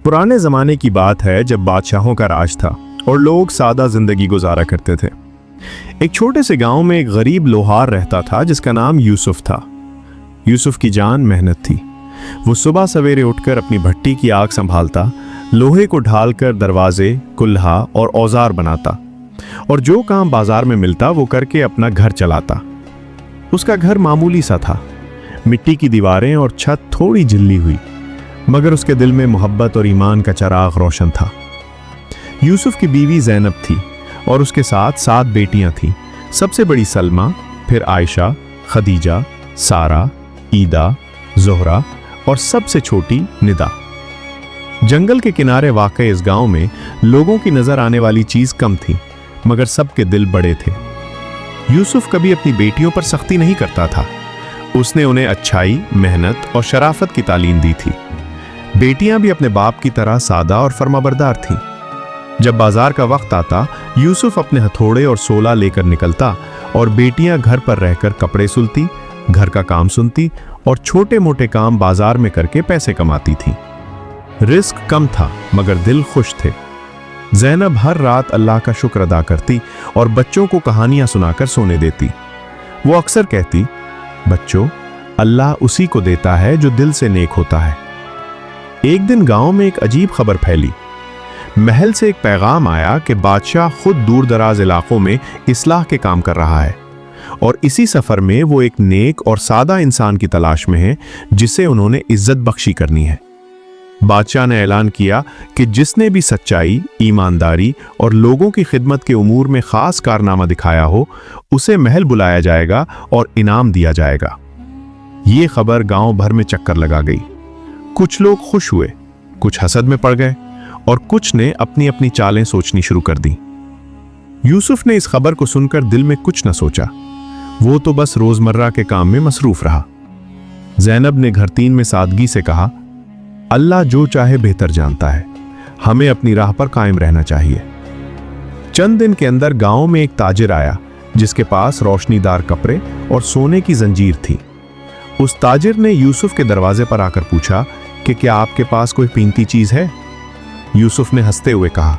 पुराने ज़माने की बात है जब बादशाहों का राज था और लोग सादा ज़िंदगी गुजारा करते थे। एक छोटे से गांव में एक गरीब लोहार रहता था जिसका नाम यूसुफ था। यूसुफ की जान मेहनत थी। वो सुबह सवेरे उठकर अपनी भट्टी की आग संभालता, लोहे को ढालकर दरवाजे, कुल्हा और औजार बनाता और जो काम बाजार में मिलता वो करके अपना घर चलाता। उसका घर मामूली सा था, मिट्टी की दीवारें और छत थोड़ी झिल्ली हुई, मगर उसके दिल में मोहब्बत और ईमान का चिराग रोशन था। यूसुफ की बीवी ज़ैनब थी और उसके साथ 7 बेटियां थीं। सबसे बड़ी सलमा, फिर आयशा, खदीजा, सारा, ईदा, जोहरा और सबसे छोटी निदा। जंगल के किनारे वाक़े इस गांव में लोगों की नजर आने वाली चीज कम थी, मगर सबके दिल बड़े थे। यूसुफ कभी अपनी बेटियों पर सख्ती नहीं करता था। उसने उन्हें अच्छाई, मेहनत और शराफत की तालीम दी थी। बेटियां भी अपने बाप की तरह सादा और फर्माबरदार थीं। जब बाजार का वक्त आता, यूसुफ अपने हथौड़े और सोला लेकर निकलता और बेटियां घर पर रहकर कपड़े सुलती, घर का काम सुनती और छोटे मोटे काम बाजार में करके पैसे कमाती थीं। रिस्क कम था मगर दिल खुश थे। ज़ैनब हर रात अल्लाह का शुक्र अदा करती और बच्चों को कहानियां सुनाकर सोने देती। वो अक्सर कहती, बच्चों, अल्लाह उसी को देता है जो दिल से नेक होता है। एक दिन गांव में एक अजीब खबर फैली। महल से एक पैगाम आया कि बादशाह खुद दूर दराज इलाकों में इस्लाह के काम कर रहा है और इसी सफर में वो एक नेक और सादा इंसान की तलाश में है जिसे उन्होंने इज्जत बख्शी करनी है। बादशाह ने ऐलान किया कि जिसने भी सच्चाई, ईमानदारी और लोगों की खिदमत के उमूर में खास कारनामा दिखाया हो, उसे महल बुलाया जाएगा और इनाम दिया जाएगा। ये खबर गांव भर में चक्कर लगा गई। कुछ लोग खुश हुए, कुछ हसद में पड़ गए और कुछ ने अपनी अपनी चालें सोचनी शुरू कर दी। यूसुफ ने इस खबर को सुनकर दिल में कुछ न सोचा। वो तो बस रोजमर्रा के काम में मसरूफ रहा। ज़ैनब ने घर 3 में सादगी से कहा, अल्लाह जो चाहे बेहतर जानता है, हमें अपनी राह पर कायम रहना चाहिए। चंद दिन के अंदर गांव में एक ताजिर आया जिसके पास रोशनीदार कपड़े और सोने की जंजीर थी। उस ताजिर ने यूसुफ के दरवाजे पर आकर पूछा कि क्या आपके पास कोई कीमती चीज है? यूसुफ ने हंसते हुए कहा,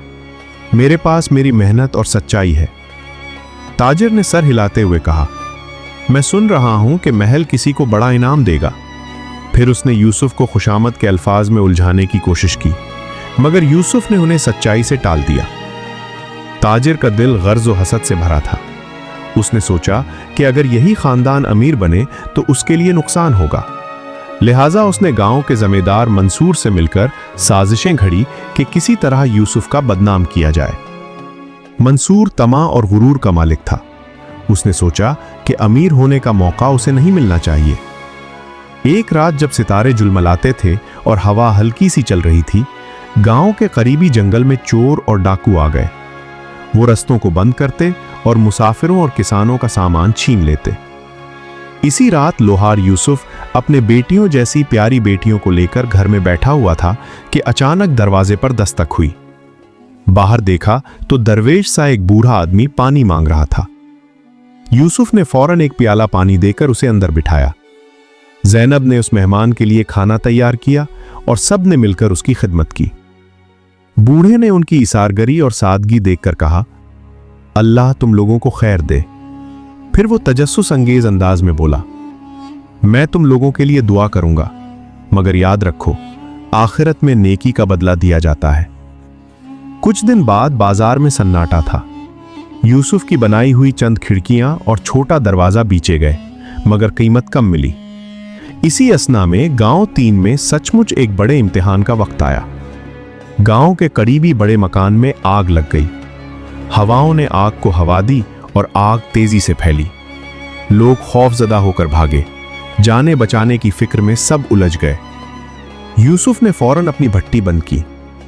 मेरे पास मेरी मेहनत और सच्चाई है। ताजिर ने सर हिलाते हुए कहा, मैं सुन रहा हूं कि महल किसी को बड़ा इनाम देगा। फिर उसने यूसुफ को खुशामद के अल्फाज में उलझाने की कोशिश की, मगर यूसुफ ने उन्हें सच्चाई से टाल दिया। ताजिर का दिल गर्ज और हसद से भरा था। उसने सोचा कि अगर यही खानदान अमीर बने तो उसके लिए नुकसान होगा। लिहाजा उसने गांव के जमींदार मंसूर से मिलकर साजिशें घड़ी कि किसी तरह यूसुफ का बदनाम किया जाए। मंसूर तमा और गुरूर का मालिक था। उसने सोचा कि अमीर होने का मौका उसे नहीं मिलना चाहिए। एक रात जब सितारे झुलमलाते थे और हवा हल्की सी चल रही थी, गांव के करीबी जंगल में चोर और डाकू आ गए। वो रस्तों को बंद करते और मुसाफिरों और किसानों का सामान छीन लेते। इसी रात लोहार यूसुफ अपने बेटियों जैसी प्यारी बेटियों को लेकर घर में बैठा हुआ था कि अचानक दरवाजे पर दस्तक हुई। बाहर देखा तो दरवेश सा एक बूढ़ा आदमी पानी मांग रहा था। यूसुफ ने फौरन एक प्याला पानी देकर उसे अंदर बिठाया। ज़ैनब ने उस मेहमान के लिए खाना तैयार किया और सब ने मिलकर उसकी खिदमत की। बूढ़े ने उनकी इसारगरी और सादगी देखकर कहा, अल्लाह तुम लोगों को खैर दे। फिर वो तजस्सुस अंगेज अंदाज में बोला, मैं तुम लोगों के लिए दुआ करूंगा, मगर याद रखो आखिरत में नेकी का बदला दिया जाता है। कुछ दिन बाद बाजार में सन्नाटा था। यूसुफ की बनाई हुई चंद खिड़कियां और छोटा दरवाजा बीचे गए, मगर कीमत कम मिली। इसी असना में गांव 3 में सचमुच एक बड़े इम्तिहान का वक्त आया। गांव के करीबी बड़े मकान में आग लग गई। हवाओं ने आग को हवा दी और आग तेजी से फैली। लोग खौफजदा होकर भागे। जाने बचाने की फिक्र में सब उलझ गए। यूसुफ ने फौरन अपनी भट्टी बंद की,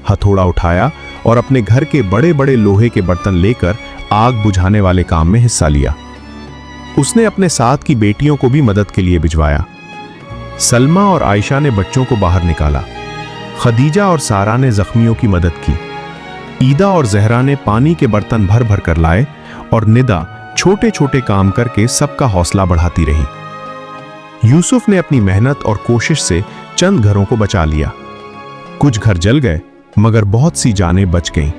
हथौड़ा उठाया और अपने घर के बड़े बड़े लोहे के बर्तन लेकर आग बुझाने वाले काम में हिस्सा लिया। उसने अपने साथ की बेटियों को भी मदद के लिए भिजवाया। सलमा और आयशा ने बच्चों को बाहर निकाला। खदीजा और सारा ने जख्मियों की मदद की। ईदा और जहरा ने पानी के बर्तन भर भर कर लाए और निदा छोटे छोटे काम करके सबका हौसला बढ़ाती रही। यूसुफ ने अपनी मेहनत और कोशिश से चंद घरों को बचा लिया। कुछ घर जल गए मगर बहुत सी जानें बच गईं।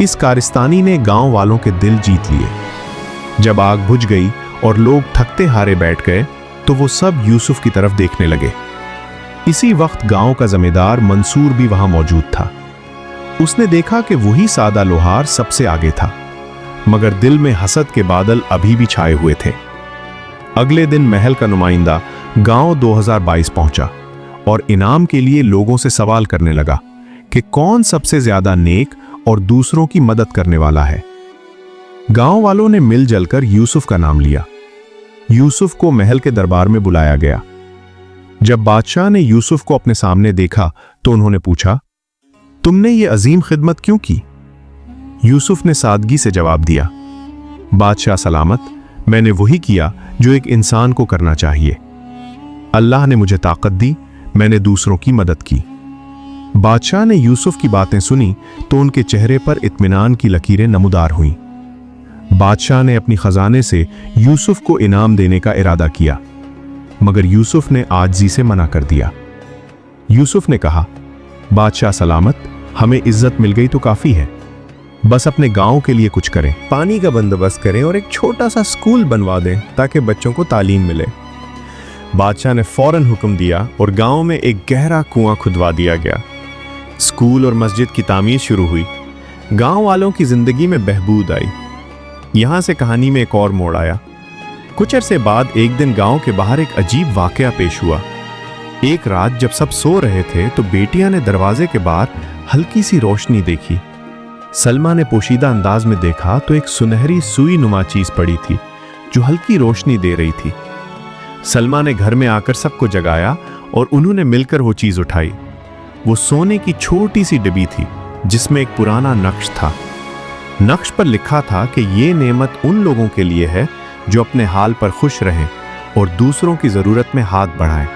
इस कारस्तानी ने गांव वालों के दिल जीत लिए। जब आग बुझ गई और लोग थकते हारे बैठ गए तो वो सब यूसुफ की तरफ देखने लगे। इसी वक्त गांव का जमींदार मंसूर भी वहां मौजूद था। उसने देखा कि वही सादा लोहार सबसे आगे था, मगर दिल में हसद के बादल अभी भी छाए हुए थे। अगले दिन महल का नुमाइंदा गांव 2022 पहुंचा और इनाम के लिए लोगों से सवाल करने लगा कि कौन सबसे ज्यादा नेक और दूसरों की मदद करने वाला है। गांव वालों ने मिलजुल कर यूसुफ का नाम लिया। यूसुफ को महल के दरबार में बुलाया गया। जब बादशाह ने यूसुफ को अपने सामने देखा तो उन्होंने पूछा, तुमने ये अजीम खिदमत क्यों की? यूसुफ ने सादगी से जवाब दिया, बादशाह सलामत, मैंने वही किया जो एक इंसान को करना चाहिए। अल्लाह ने मुझे ताकत दी, मैंने दूसरों की मदद की। बादशाह ने यूसुफ की बातें सुनी तो उनके चेहरे पर इत्मीनान की लकीरें नमूदार हुईं। बादशाह ने अपनी खजाने से यूसुफ को इनाम देने का इरादा किया, मगर यूसुफ ने आजिज़ी से मना कर दिया। यूसुफ ने कहा, बादशाह सलामत, हमें इज्जत मिल गई तो काफी है, बस अपने गांव के लिए कुछ करें, पानी का बंदोबस्त करें और एक छोटा सा स्कूल बनवा दें ताकि बच्चों को तालीम मिले। बादशाह ने फौरन हुक्म दिया और गांव में एक गहरा कुआं खुदवा दिया गया। स्कूल और मस्जिद की तामीर शुरू हुई। गांव वालों की जिंदगी में बहबूद आई। यहां से कहानी में एक और मोड़ आया। कुछ अरसे बाद एक दिन गांव के बाहर एक अजीब वाकया पेश हुआ। एक रात जब सब सो रहे थे तो बेटियां ने दरवाजे के बाहर हल्की सी रोशनी देखी। सलमा ने पोशीदा अंदाज में देखा तो एक सुनहरी सुई नुमा चीज पड़ी थी जो हल्की रोशनी दे रही थी। सलमा ने घर में आकर सबको जगाया और उन्होंने मिलकर वो चीज उठाई। वो सोने की छोटी सी डिब्बी थी जिसमें एक पुराना नक्श था। नक्श पर लिखा था कि ये नेमत उन लोगों के लिए है जो अपने हाल पर खुश रहें और दूसरों की जरूरत में हाथ बढ़ाएं।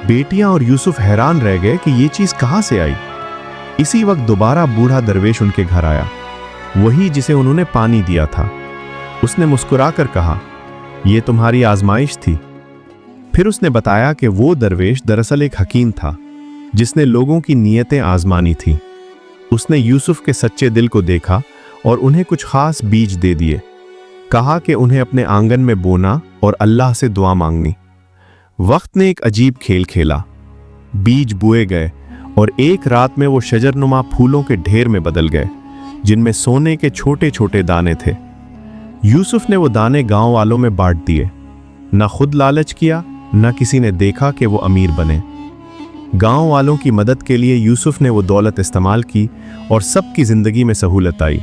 बेटियां और यूसुफ हैरान रह गए कि ये चीज कहां से आई। इसी वक्त दोबारा बूढ़ा दरवेश उनके घर आया, वही जिसे उन्होंने पानी दिया था। उसने मुस्कुराकर कहा, यह तुम्हारी आजमाइश थी। फिर उसने बताया कि वो दरवेश दरअसल एक हकीम था जिसने लोगों की नीयतें आजमानी थी। उसने यूसुफ के सच्चे दिल को देखा और उन्हें कुछ खास बीज दे दिए। कहा कि उन्हें अपने आंगन में बोना और अल्लाह से दुआ मांगनी। वक्त ने एक अजीब खेल खेला। बीज बोए गए और एक रात में वो शजरनुमा फूलों के ढेर में बदल गए जिनमें सोने के छोटे छोटे दाने थे। यूसुफ ने वो दाने गांव वालों में बांट दिए। न खुद लालच किया, न किसी ने देखा कि वो अमीर बने। गांव वालों की मदद के लिए यूसुफ ने वो दौलत इस्तेमाल की और सबकी जिंदगी में सहूलत आई।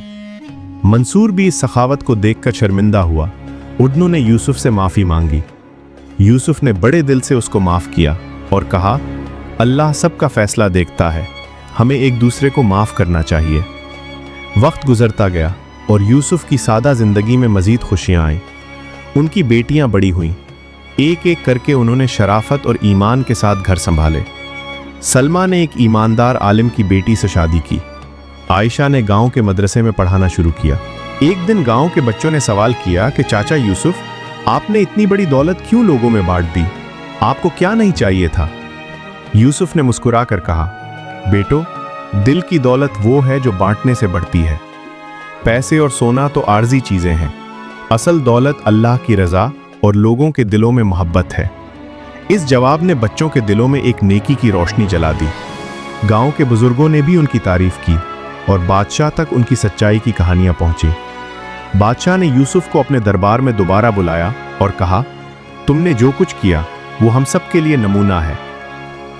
मंसूर भी इस सखावत को देखकर शर्मिंदा हुआ। उन्होंने यूसुफ से माफ़ी मांगी। यूसुफ ने बड़े दिल से उसको माफ़ किया और कहा, अल्लाह सबका फैसला देखता है, हमें एक दूसरे को माफ़ करना चाहिए। वक्त गुजरता गया और यूसुफ की सादा ज़िंदगी में मज़ीद खुशियाँ आईं। उनकी बेटियाँ बड़ी हुईं। एक एक करके उन्होंने शराफत और ईमान के साथ घर संभाले। सलमा ने एक ईमानदार आलिम की बेटी से शादी की। आयशा ने गांव के मदरसे में पढ़ाना शुरू किया। एक दिन गांव के बच्चों ने सवाल किया कि चाचा यूसुफ, आपने इतनी बड़ी दौलत क्यों लोगों में बांट दी? आपको क्या नहीं चाहिए था? यूसुफ ने मुस्कुराकर कहा, बेटो, दिल की दौलत वो है जो बांटने से बढ़ती है। पैसे और सोना तो आर्जी चीजें हैं, असल दौलत अल्लाह की रजा और लोगों के दिलों में मोहब्बत है। इस जवाब ने बच्चों के दिलों में एक नेकी की रोशनी जला दी। गांव के बुजुर्गों ने भी उनकी तारीफ की और बादशाह तक उनकी सच्चाई की कहानियां पहुंची। बादशाह ने यूसुफ को अपने दरबार में दोबारा बुलाया और कहा, तुमने जो कुछ किया वो हम सब के लिए नमूना है।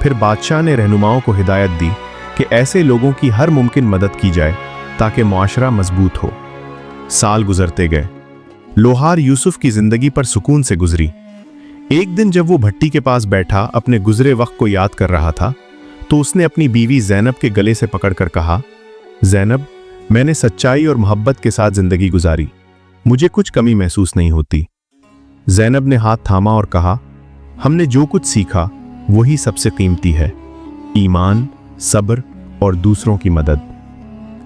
फिर बादशाह ने रहनुमाओं को हिदायत दी कि ऐसे लोगों की हर मुमकिन मदद की जाए ताकि मुआशरा मजबूत हो। साल गुजरते गए। लोहार यूसुफ की जिंदगी पर सुकून से गुजरी। एक दिन जब वो भट्टी के पास बैठा अपने गुजरे वक्त को याद कर रहा था तो उसने अपनी बीवी ज़ैनब के गले से पकड़कर कहा, ज़ैनब, मैंने सच्चाई और मोहब्बत के साथ जिंदगी गुजारी, मुझे कुछ कमी महसूस नहीं होती। ज़ैनब ने हाथ थामा और कहा, हमने जो कुछ सीखा वही सबसे कीमती है, ईमान, सब्र और दूसरों की मदद।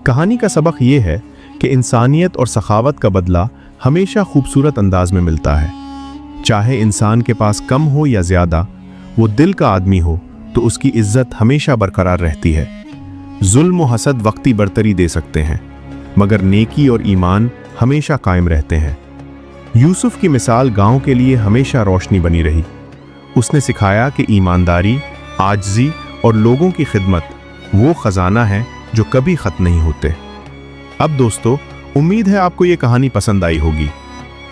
कहानी का सबक यह है कि इंसानियत और सखावत का बदला हमेशा खूबसूरत अंदाज में मिलता है। चाहे इंसान के पास कम हो या ज्यादा, वो दिल का आदमी हो तो उसकी इज्जत हमेशा बरकरार रहती है। जुल्म और हसद वक्ती बरतरी दे सकते हैं, मगर नेकी और ईमान हमेशा कायम रहते हैं। यूसुफ की मिसाल गांव के लिए हमेशा रोशनी बनी रही। उसने सिखाया कि ईमानदारी, आजिज़ी और लोगों की खिदमत वो खजाना है जो कभी खत्म नहीं होते। अब दोस्तों, उम्मीद है आपको ये कहानी पसंद आई होगी।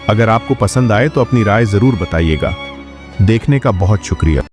अगर आपको पसंद आए तो अपनी राय ज़रूर बताइएगा। देखने का बहुत शुक्रिया।